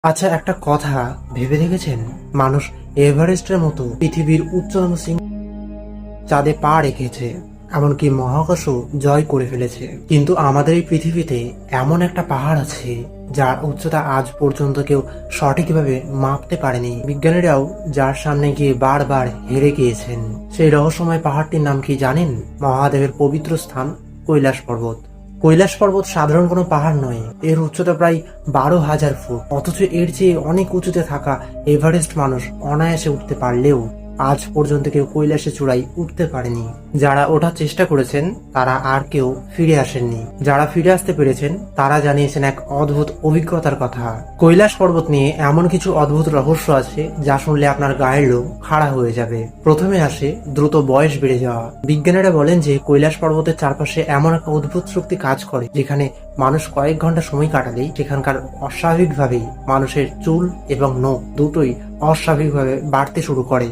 আচ্ছা, একটা কথা ভেবে দেখেছেন? মানুষ এভারেস্টের মতো পৃথিবীর উচ্চতম শৃঙ্গ চাঁদে পা রেখেছে, এমনকি মহাকাশও জয় করে ফেলেছে। কিন্তু আমাদের এই পৃথিবীতে এমন একটা পাহাড় আছে যার উচ্চতা আজ পর্যন্ত কেউ সঠিকভাবে মাপতে পারেনি। বিজ্ঞানীরাও যার সামনে গিয়ে বারবার হেরে গিয়েছেন। সেই রহস্যময় পাহাড়টির নাম কি জানেন? মহাদেবের পবিত্র স্থান কৈলাস পর্বত। কৈলাস পর্বত সাধারণ কোনো পাহাড় নয়, এর উচ্চতা প্রায় 12,000 ফুট। অথচ এর চেয়ে অনেক উঁচুতে থাকা এভারেস্ট মানুষ অনায়াসে উঠতে পারলেও আজ পর্যন্ত কেউ কৈলাসে চূড়ায় উঠতে পারেনি। যারা ওঠার চেষ্টা করেছেন তারা আর কেউ ফিরে আসেননি। যারা ফিরে আসতে পেরেছেন তারা জানিয়েছেন এক অদ্ভুত অভিজ্ঞতার কথা। কৈলাস পর্বত নিয়ে এমন কিছু অদ্ভুত রহস্য আছে যা শুনলে আপনার গায়ের লোম খাড়া হয়ে যাবে। প্রথমে আসে দ্রুত বয়স বেড়ে যাওয়া। বিজ্ঞানীরা বলেন যে কৈলাস পর্বতের চারপাশে এমন একটা অদ্ভুত শক্তি কাজ করে যেখানে মানুষ কয়েক ঘন্টা সময় কাটালেই সেখানকার অস্বাভাবিকভাবেই মানুষের চুল এবং নখ দুটোই অস্বাভাবিকভাবে বাড়তে শুরু করে।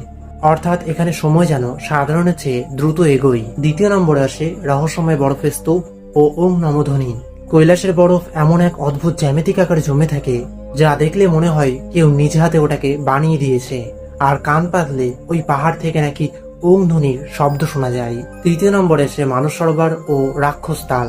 অর্থাৎ এখানে সময় যেন সাধারণের চেয়ে দ্রুত এগোয়। দ্বিতীয় নম্বরে আসে রহস্যময় বরফের স্তূপ ও ওম নমঃ ধ্বনি। কৈলাসের বরফ এমন এক অদ্ভুত জ্যামিতিক আকারে জমে থাকে যা দেখলে মনে হয় কেউ নিজ হাতে ওটাকে বানিয়ে দিয়েছে। আর কান পাতলে ওই পাহাড় থেকে নাকি ওম ধ্বনির শব্দ শোনা যায়। তৃতীয় নম্বরে এসে মানস সরোবর ও রাক্ষস তাল।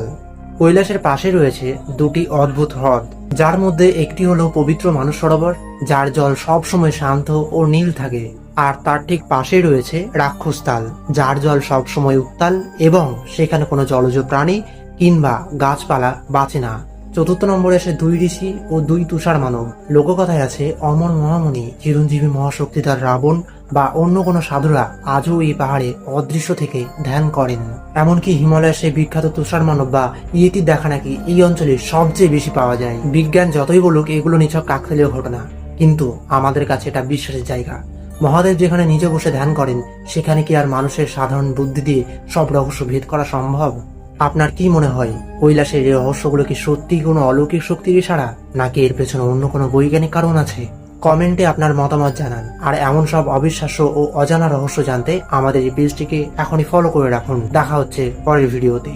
কৈলাসের পাশে রয়েছে দুটি অদ্ভুত হ্রদ, যার মধ্যে একটি হলো পবিত্র মানস সরোবর, যার জল সবসময় শান্ত ও নীল থাকে। আর তার ঠিক পাশেই রয়েছে রাক্ষস তাল, যার জল সবসময় উত্তাল এবং সেখানে কোনো জলজ প্রাণী কিংবা গাছপালা বাঁচে না। চতুর্থ নম্বরে আসে দুই ঋষি ও দুই তুষার মানব। লোককথায় আছে অমর মহামুনি চিরঞ্জীবী মহাশক্তিধর রাবণ বা অন্য কোনো সাধুরা আজও এই পাহাড়ে অদৃশ্য থেকে ধ্যান করেন। এমনকি হিমালয়ের সেই বিখ্যাত তুষার মানব বা ইয়েতির দেখা নাকি এই অঞ্চলে সবচেয়ে বেশি পাওয়া যায়। বিজ্ঞান যতই বলুক এগুলো নিছক কাকতালীয় ঘটনা, কিন্তু আমাদের কাছে এটা বিশ্বাসের জায়গা। মহাদেব যেখানে নিজে বসে ধ্যান করেন, সেখানে কি আর মানুষের সাধারণ বুদ্ধি দিয়ে সব রহস্য ভেদ করা সম্ভব? আপনার কি মনে হয়, কৈলাসের এই রহস্যগুলো কি সত্যি কোনো অলৌকিক শক্তির ইশারা, নাকি এর পেছনে অন্য কোনো বৈজ্ঞানিক কারণ আছে? কমেন্টে আপনার মতামত জানান। আর এমন সব অবিশ্বাস্য ও অজানা রহস্য জানতে আমাদের এই পেজটিকে এখনই ফলো করে রাখুন। দেখা হচ্ছে পরের ভিডিওতে।